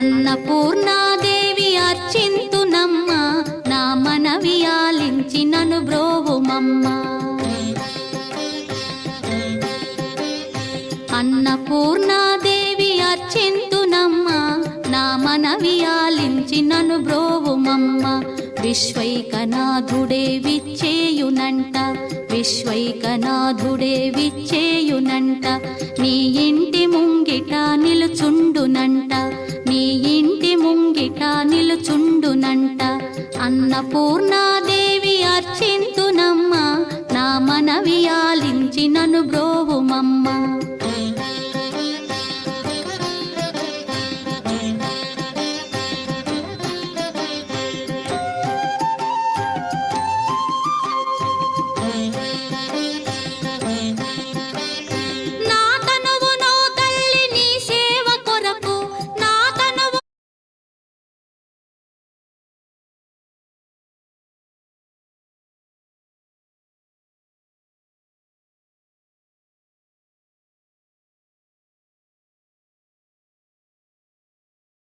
అన్నపూర్ణాదేవి అర్చింతునమ్మ, నా మనవి ఆలించి నను బ్రోవుమమ్మ. అన్నపూర్ణాదేవి అర్చింతునమ్మ, నా మనవి ఆలించి నను బ్రోవుమమ్మ. విశ్వైకనాథుడే విచ్చేయునంట, విశ్వైకనాథుడే విచ్చేయునంట. నీ ఇంటి ముంగిట నిలుచుండునంట, నీ ఇంటి ముంగిట నిలుచుండునంట. అన్నపూర్ణ